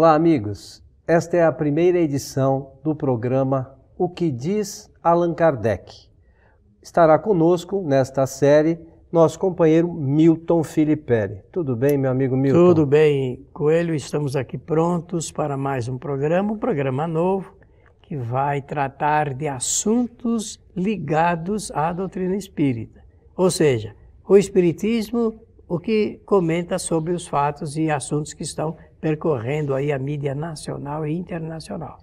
Olá, amigos. Esta é a primeira edição do programa O que diz Allan Kardec. Estará conosco nesta série nosso companheiro Milton Filipelli. Tudo bem, meu amigo Milton? Tudo bem, Coelho. Estamos aqui prontos para mais um programa novo, que vai tratar de assuntos ligados à doutrina espírita. Ou seja, o Espiritismo, o que comenta sobre os fatos e assuntos que estão percorrendo aí a mídia nacional e internacional.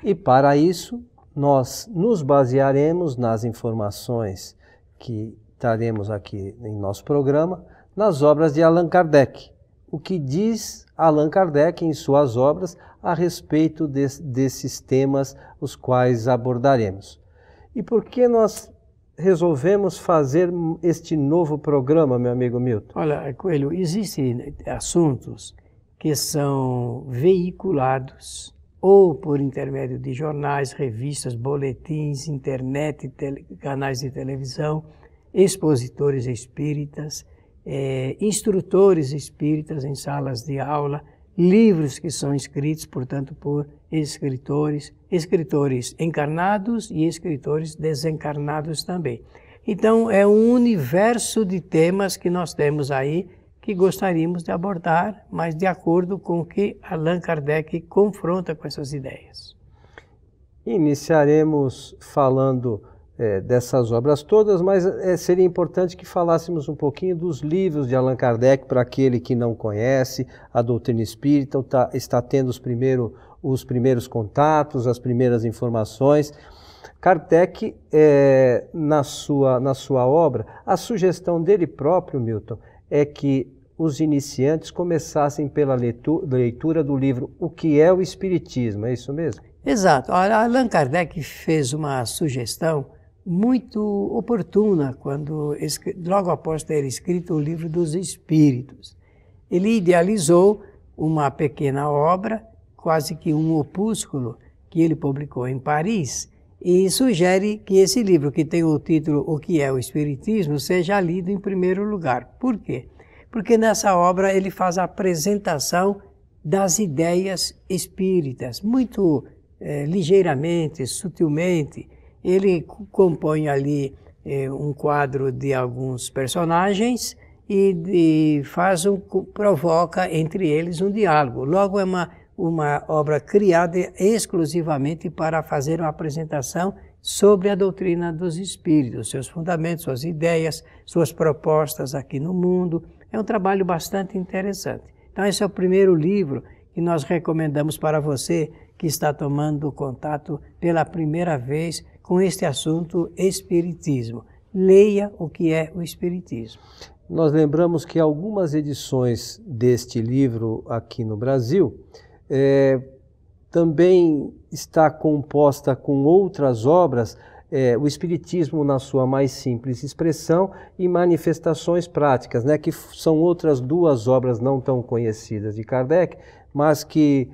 E para isso, nós nos basearemos nas informações que traremos aqui em nosso programa, nas obras de Allan Kardec. O que diz Allan Kardec em suas obras a respeito desses temas os quais abordaremos. E por que nós resolvemos fazer este novo programa, meu amigo Milton? Olha, Coelho, existem assuntos que são veiculados ou por intermédio de jornais, revistas, boletins, internet, canais de televisão, expositores espíritas, instrutores espíritas em salas de aula, livros que são escritos, portanto, por escritores encarnados e escritores desencarnados também. Então, é um universo de temas que nós temos aí que gostaríamos de abordar, mas de acordo com o que Allan Kardec confronta com essas ideias. Iniciaremos falando dessas obras todas, mas seria importante que falássemos um pouquinho dos livros de Allan Kardec para aquele que não conhece a doutrina espírita, está tendo os primeiros contatos, as primeiras informações. Kardec, na sua obra, a sugestão dele próprio, Milton, é que os iniciantes começassem pela leitura do livro O que é o Espiritismo, é isso mesmo? Exato. Allan Kardec fez uma sugestão muito oportuna quando, logo após ter escrito o Livro dos Espíritos. Ele idealizou uma pequena obra, quase que um opúsculo, que ele publicou em Paris, e sugere que esse livro, que tem o título O que é o Espiritismo, seja lido em primeiro lugar. Por quê? Porque nessa obra ele faz a apresentação das ideias espíritas, muito ligeiramente, sutilmente. Ele compõe ali um quadro de alguns personagens e provoca entre eles um diálogo. Logo, é uma obra criada exclusivamente para fazer uma apresentação sobre a doutrina dos espíritos, seus fundamentos, suas ideias, suas propostas aqui no mundo. É um trabalho bastante interessante. Então, esse é o primeiro livro que nós recomendamos para você que está tomando contato pela primeira vez com este assunto Espiritismo. Leia o que é o Espiritismo. Nós lembramos que algumas edições deste livro aqui no Brasil também está composta com outras obras, o Espiritismo na sua mais simples expressão e manifestações práticas, né, que são outras duas obras não tão conhecidas de Kardec, mas que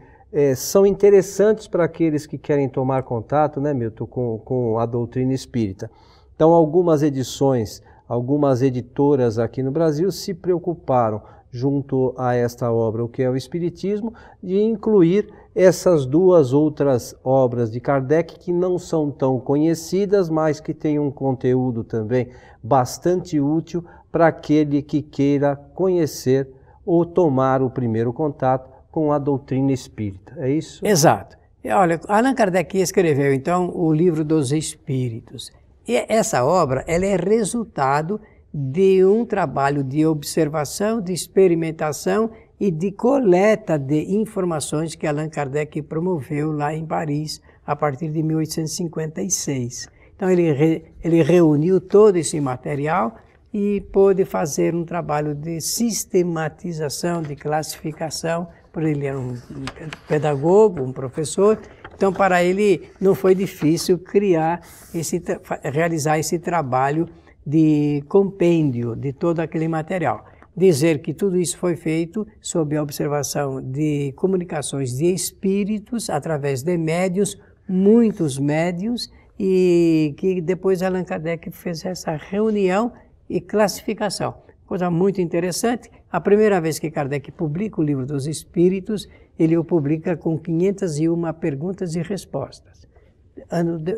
são interessantes para aqueles que querem tomar contato, né, Milton, com a doutrina espírita. Então, algumas edições, algumas editoras aqui no Brasil se preocuparam, junto a esta obra, O que é o Espiritismo, de incluir essas duas outras obras de Kardec que não são tão conhecidas, mas que têm um conteúdo também bastante útil para aquele que queira conhecer ou tomar o primeiro contato com a doutrina espírita. É isso? Exato. Olha, Allan Kardec escreveu então o Livro dos Espíritos. E essa obra ela é resultado de um trabalho de observação, de experimentação e de coleta de informações que Allan Kardec promoveu lá em Paris a partir de 1856. Então ele reuniu todo esse material e pôde fazer um trabalho de sistematização, de classificação, porque ele era um pedagogo, um professor. Então, para ele não foi difícil realizar esse trabalho de compêndio de todo aquele material. Dizer que tudo isso foi feito sob a observação de comunicações de espíritos através de médiuns, muitos médiuns, e que depois Allan Kardec fez essa reunião e classificação. Coisa muito interessante, a primeira vez que Kardec publica o Livro dos Espíritos, ele o publica com 501 perguntas e respostas.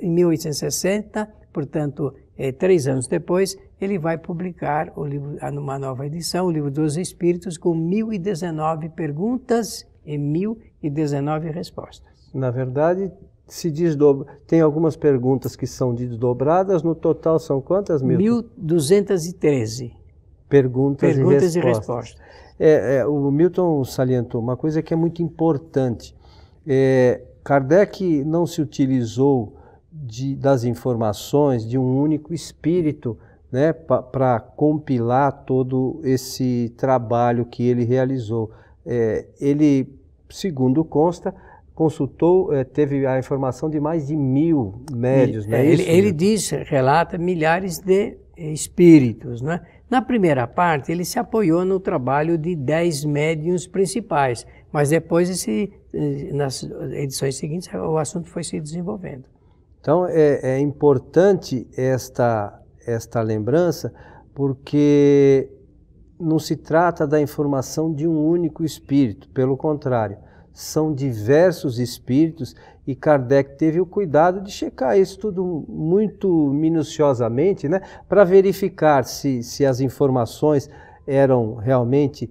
Em 1860, portanto, 3 anos depois, ele vai publicar o livro, numa nova edição, o Livro dos Espíritos, com 1019 perguntas e 1019 respostas. Na verdade, tem algumas perguntas que são desdobradas, no total são quantas, Milton? 1213. Perguntas e respostas. O Milton salientou uma coisa que é muito importante. Kardec não se utilizou das informações de um único espírito, né, para compilar todo esse trabalho que ele realizou. Ele, segundo consta, consultou, teve a informação de mais de 1000 médios. Não é isso? Ele relata milhares de espíritos, né? Na primeira parte, ele se apoiou no trabalho de 10 médiuns principais, mas depois, nas edições seguintes, o assunto foi se desenvolvendo. Então, é importante esta lembrança, porque não se trata da informação de um único espírito, pelo contrário, são diversos espíritos, e Kardec teve o cuidado de checar isso tudo muito minuciosamente, né, para verificar se as informações eram realmente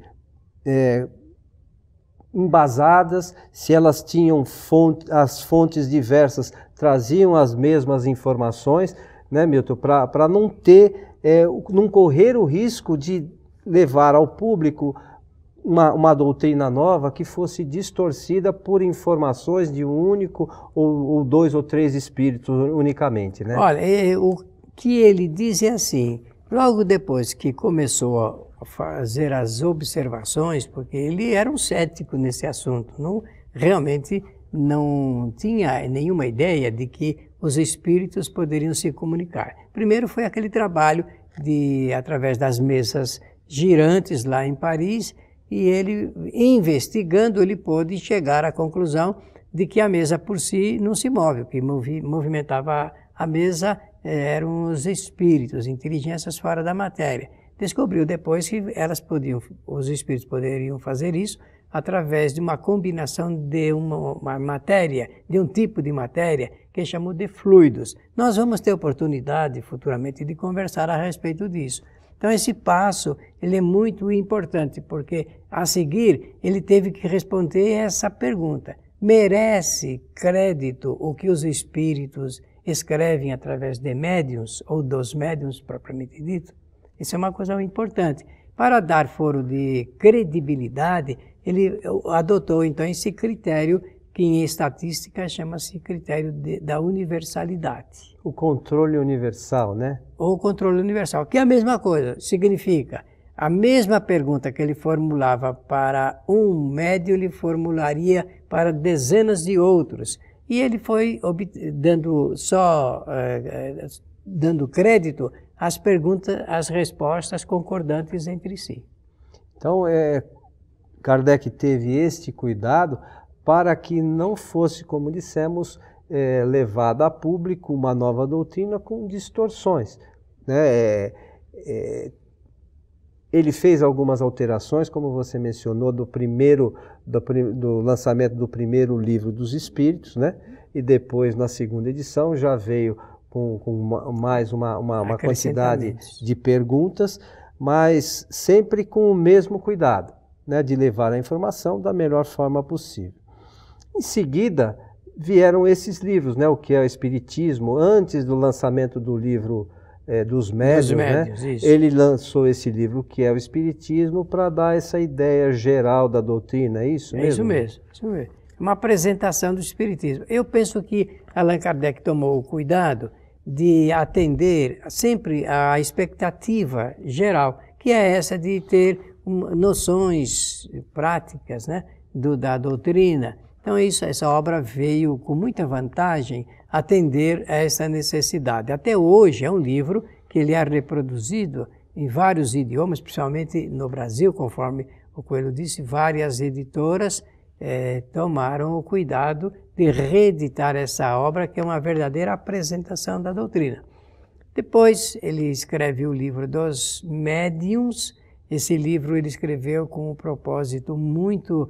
embasadas, se elas tinham as fontes diversas traziam as mesmas informações, né, Milton, para não correr o risco de levar ao público uma doutrina nova que fosse distorcida por informações de um único ou 2 ou 3 espíritos unicamente, né? Olha, o que ele diz é assim, logo depois que começou a fazer as observações, porque ele era um cético nesse assunto, realmente não tinha nenhuma ideia de que os espíritos poderiam se comunicar. Primeiro foi aquele trabalho através das mesas girantes lá em Paris, e ele, investigando, ele pôde chegar à conclusão de que a mesa por si não se move, o que movimentava a mesa eram os espíritos, inteligências fora da matéria. Descobriu depois que os espíritos poderiam fazer isso através de uma combinação de uma matéria, de um tipo de matéria que chamou de fluidos. Nós vamos ter oportunidade futuramente de conversar a respeito disso. Então esse passo ele é muito importante, porque a seguir ele teve que responder essa pergunta. Merece crédito o que os espíritos escrevem através de médiuns, ou dos médiuns propriamente dito? Isso é uma coisa importante. Para dar foro de credibilidade, ele adotou então esse critério que em estatística chama-se critério da universalidade. O controle universal, né? Ou controle universal, que é a mesma coisa, significa a mesma pergunta que ele formulava para um médium, ele formularia para dezenas de outros. E ele foi dando crédito às perguntas, às respostas concordantes entre si. Então, Kardec teve este cuidado para que não fosse, como dissemos, levada a público uma nova doutrina com distorções, né? Ele fez algumas alterações, como você mencionou, do lançamento do primeiro livro dos Espíritos, né? E depois, na segunda edição, já veio com mais uma quantidade de perguntas, mas sempre com o mesmo cuidado, né? De levar a informação da melhor forma possível. Em seguida, vieram esses livros, né? O que é o Espiritismo, antes do lançamento do livro dos médiuns, né? Ele lançou esse livro, que é o Espiritismo, para dar essa ideia geral da doutrina, é isso mesmo? Isso mesmo. Uma apresentação do Espiritismo. Eu penso que Allan Kardec tomou o cuidado de atender sempre à expectativa geral, que é essa de ter noções práticas, né? Da doutrina. Então essa obra veio com muita vantagem atender a essa necessidade. Até hoje é um livro que ele é reproduzido em vários idiomas, principalmente no Brasil, conforme o Coelho disse, várias editoras tomaram o cuidado de reeditar essa obra, que é uma verdadeira apresentação da doutrina. Depois ele escreve o livro dos médiuns, Esse livro ele escreveu com um propósito muito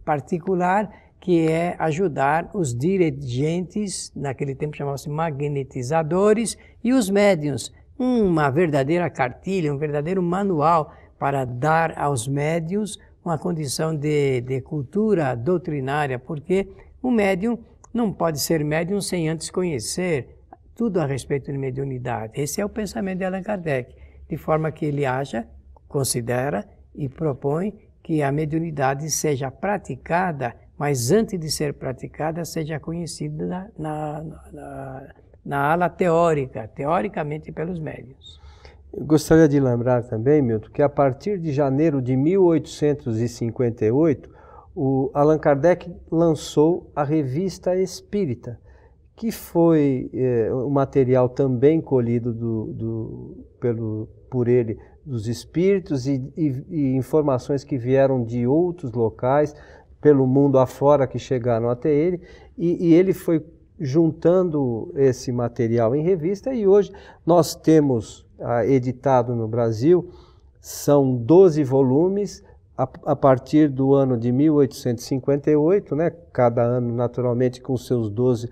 particular, que é ajudar os dirigentes, naquele tempo chamavam-se magnetizadores, e os médiuns, uma verdadeira cartilha, um verdadeiro manual para dar aos médiuns uma condição de cultura doutrinária, porque o médium não pode ser médium sem antes conhecer tudo a respeito de mediunidade. Esse é o pensamento de Allan Kardec, de forma que ele considera e propõe que a mediunidade seja praticada, mas antes de ser praticada, seja conhecida na ala teórica, teoricamente pelos médiuns. Eu gostaria de lembrar também, Milton, que a partir de janeiro de 1858, o Allan Kardec lançou a Revista Espírita, que foi um material também colhido por ele dos espíritos e informações que vieram de outros locais, pelo mundo afora, que chegaram até ele, e ele foi juntando esse material em revista, e hoje nós temos editado no Brasil, são 12 volumes, a partir do ano de 1858, né? Cada ano naturalmente com seus 12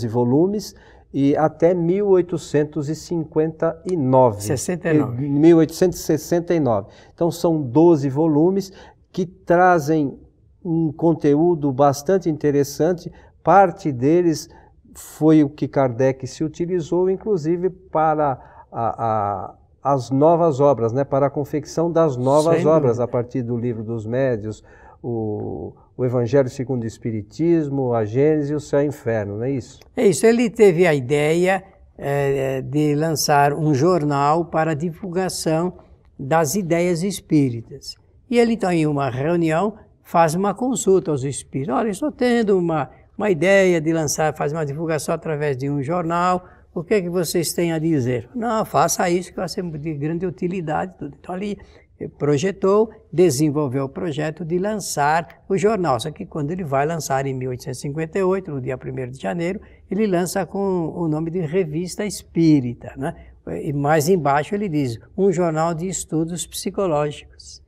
volumes, e até 1869. Então são 12 volumes que trazem um conteúdo bastante interessante. Parte deles foi o que Kardec se utilizou, inclusive para as novas obras, né? Para a confecção das novas obras, a partir do Livro dos Médiuns, o Evangelho segundo o Espiritismo, a Gênese e o Céu e o Inferno, não é isso? É isso, ele teve a ideia de lançar um jornal para a divulgação das ideias espíritas. E ele, então, em uma reunião, faz uma consulta aos espíritos. Olha, estou tendo uma ideia de fazer uma divulgação através de um jornal, o que é que vocês têm a dizer? Não, faça isso que vai ser de grande utilidade. Tudo. Então ali projetou, desenvolveu o projeto de lançar o jornal. Só que quando ele vai lançar em 1858, no dia 1º de janeiro, ele lança com o nome de Revista Espírita, né? E mais embaixo ele diz, um jornal de estudos psicológicos.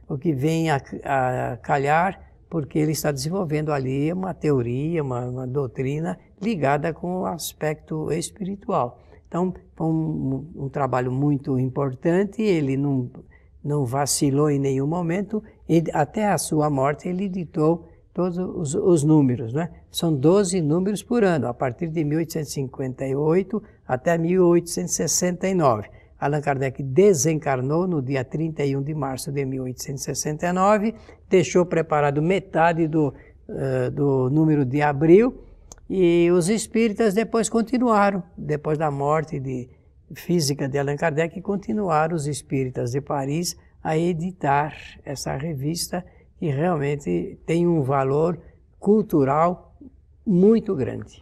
O que vem a calhar, porque ele está desenvolvendo ali uma teoria, uma doutrina ligada com o aspecto espiritual. Então, foi um trabalho muito importante, ele não vacilou em nenhum momento, e até a sua morte ele editou todos os números, né? São 12 números por ano, a partir de 1858 até 1869. Allan Kardec desencarnou no dia 31 de março de 1869, deixou preparado metade do número de abril, e os espíritas depois continuaram, depois da morte física de Allan Kardec, continuaram os espíritas de Paris a editar essa revista, que realmente tem um valor cultural muito grande.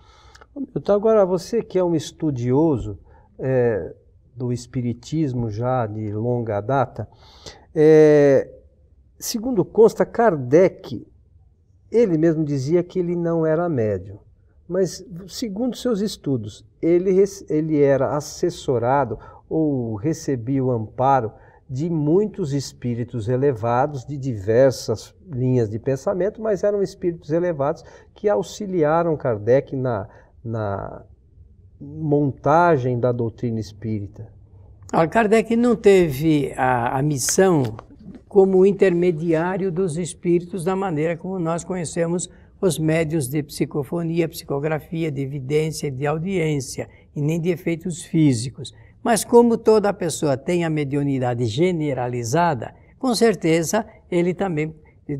Então agora você que é um estudioso do espiritismo já de longa data, segundo consta, Kardec, ele mesmo dizia que ele não era médium, mas segundo seus estudos, ele era assessorado ou recebia o amparo de muitos espíritos elevados, de diversas linhas de pensamento, mas eram espíritos elevados que auxiliaram Kardec na montagem da doutrina espírita. Kardec não teve a missão como intermediário dos espíritos da maneira como nós conhecemos os médiuns de psicofonia, psicografia, de evidência, de audiência, e nem de efeitos físicos. Mas como toda pessoa tem a mediunidade generalizada, com certeza ele também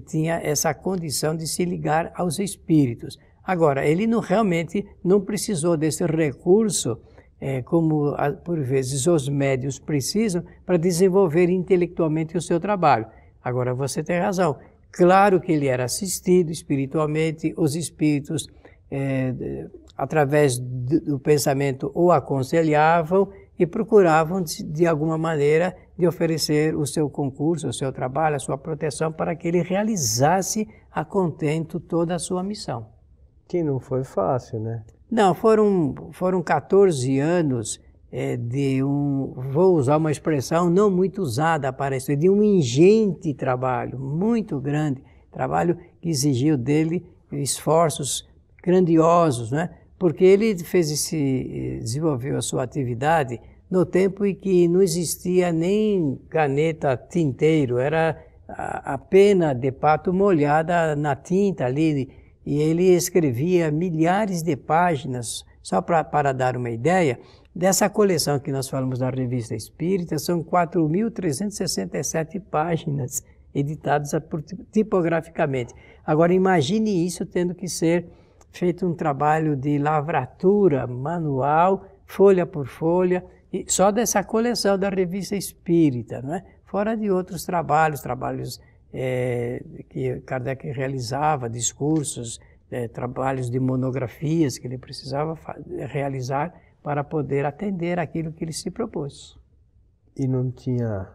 tinha essa condição de se ligar aos espíritos. Agora, ele realmente não precisou desse recurso, como por vezes os médiuns precisam, para desenvolver intelectualmente o seu trabalho. Agora, você tem razão. Claro que ele era assistido espiritualmente, os espíritos, através do pensamento, o aconselhavam e procuravam, de alguma maneira, de oferecer o seu concurso, o seu trabalho, a sua proteção, para que ele realizasse a contento toda a sua missão. Que não foi fácil, né? Não, foram 14 anos vou usar uma expressão não muito usada para isso, de um ingente trabalho, muito grande, trabalho que exigiu dele esforços grandiosos, né? Porque ele desenvolveu a sua atividade no tempo em que não existia nem caneta tinteiro, era a pena de pato molhada na tinta ali, e ele escrevia milhares de páginas. Só para dar uma ideia, dessa coleção que nós falamos da Revista Espírita, são 4.367 páginas editadas tipograficamente. Agora imagine isso tendo que ser feito um trabalho de lavratura manual, folha por folha, e só dessa coleção da Revista Espírita, não é? Fora de outros trabalhos que Kardec realizava, discursos, trabalhos de monografias que ele precisava realizar para poder atender aquilo que ele se propôs. E não tinha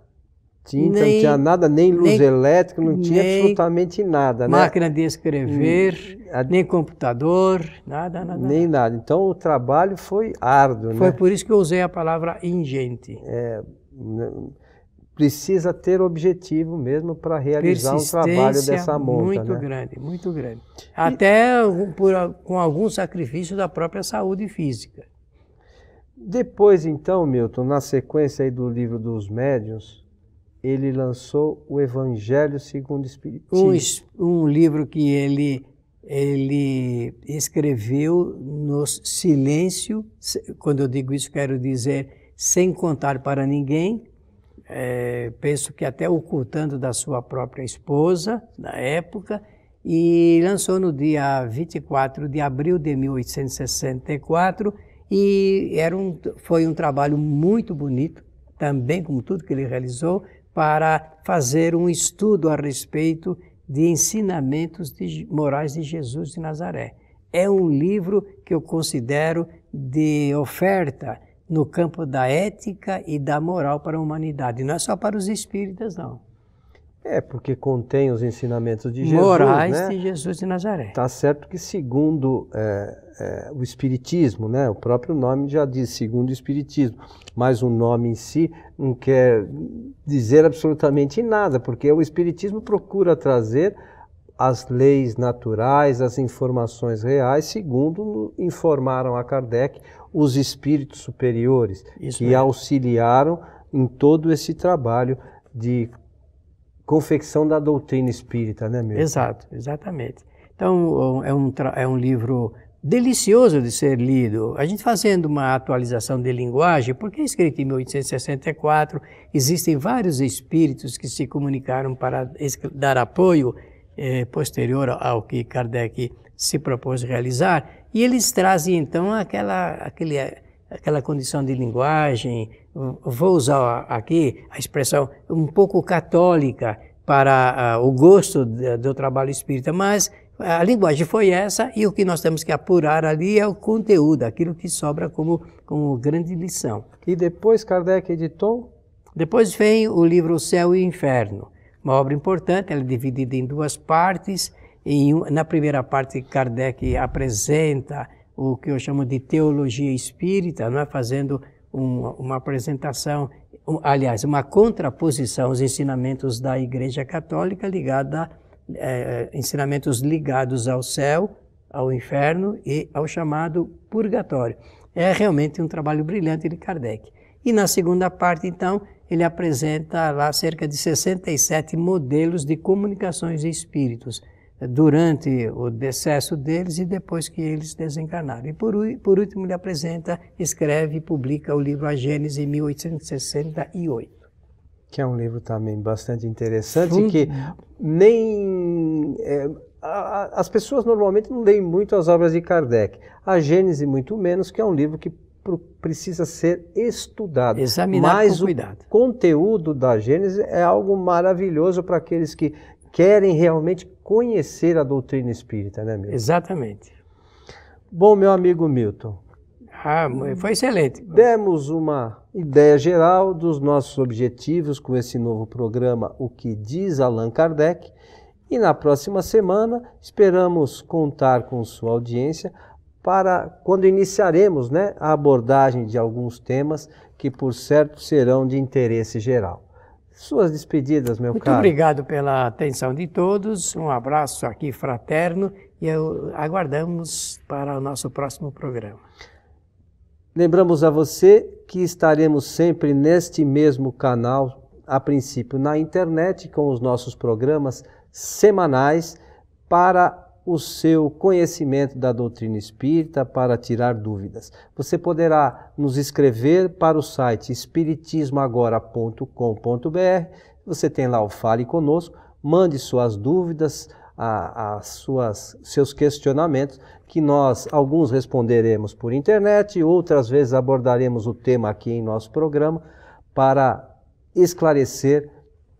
tinta, não tinha nada, nem luz elétrica, não tinha absolutamente nada, né? Máquina de escrever, nem computador, nada. Nem nada. Então o trabalho foi árduo, né? Foi por isso que eu usei a palavra ingente. Precisa ter objetivo mesmo para realizar um trabalho dessa monta, muito né? grande, muito grande. Até com algum sacrifício da própria saúde física. Depois, então, Milton, na sequência aí do Livro dos Médiuns, ele lançou o Evangelho segundo o Espiritismo. Um livro que ele escreveu no silêncio, quando eu digo isso quero dizer sem contar para ninguém, penso que até ocultando da sua própria esposa, na época, e lançou no dia 24 de abril de 1864, e foi um trabalho muito bonito, também como tudo que ele realizou, para fazer um estudo a respeito de ensinamentos morais de Jesus de Nazaré. É um livro que eu considero de oferta no campo da ética e da moral para a humanidade. Não é só para os espíritas, não. Porque contém os ensinamentos de Jesus, morais, né? de Jesus de Nazaré. Tá certo que segundo o Espiritismo, né? O próprio nome já diz segundo o Espiritismo, mas o nome em si não quer dizer absolutamente nada, porque o Espiritismo procura trazer as leis naturais, as informações reais, segundo informaram a Kardec os espíritos superiores, que auxiliaram em todo esse trabalho de confecção da doutrina espírita, né, meu? Exato, exatamente. Então, é um livro delicioso de ser lido. A gente fazendo uma atualização de linguagem, porque é escrito em 1864, existem vários espíritos que se comunicaram para dar apoio posterior ao que Kardec se propôs realizar, e eles trazem então aquela condição de linguagem, vou usar aqui a expressão um pouco católica para o gosto do trabalho espírita, mas a linguagem foi essa, e o que nós temos que apurar ali é o conteúdo, aquilo que sobra como grande lição. E depois Kardec editou? Depois vem o livro O Céu e o Inferno, uma obra importante, ela é dividida em duas partes. Na primeira parte, Kardec apresenta o que eu chamo de teologia espírita, não é? Fazendo uma apresentação, aliás, uma contraposição aos ensinamentos da Igreja Católica ligada ensinamentos ligados ao céu, ao inferno e ao chamado purgatório. É realmente um trabalho brilhante de Kardec. E na segunda parte, então, ele apresenta lá cerca de 67 modelos de comunicações de espíritos, durante o decesso deles e depois que eles desencarnaram. E por último ele escreve e publica o livro A Gênese em 1868. Que é um livro também bastante interessante, que nem... as pessoas normalmente não leem muito as obras de Kardec. A Gênese muito menos, que é um livro que precisa ser estudado. Examinado com cuidado. O conteúdo da Gênese é algo maravilhoso para aqueles que querem realmente conhecer a doutrina espírita, né, Milton? Exatamente. Bom, meu amigo Milton. Foi excelente. Demos uma ideia geral dos nossos objetivos com esse novo programa, O que diz Allan Kardec. E na próxima semana esperamos contar com sua audiência para quando iniciaremos, né, a abordagem de alguns temas que, por certo, serão de interesse geral. Suas despedidas, meu caro. Muito obrigado pela atenção de todos, um abraço aqui fraterno e aguardamos para o nosso próximo programa. Lembramos a você que estaremos sempre neste mesmo canal, a princípio na internet, com os nossos programas semanais para o seu conhecimento da doutrina espírita, para tirar dúvidas. Você poderá nos escrever para o site espiritismoagora.com.br. Você tem lá o Fale Conosco, mande suas dúvidas, seus questionamentos, que nós, alguns responderemos por internet, outras vezes abordaremos o tema aqui em nosso programa para esclarecer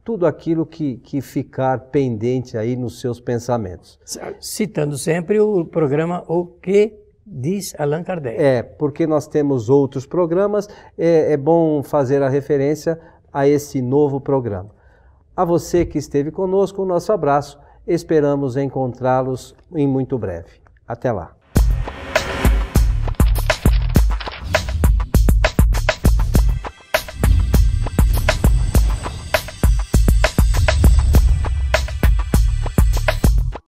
tudo aquilo que ficar pendente aí nos seus pensamentos. Citando sempre o programa O Que Diz Allan Kardec. Porque nós temos outros programas, é bom fazer a referência a esse novo programa. A você que esteve conosco, o nosso abraço. Esperamos encontrá-los em muito breve. Até lá.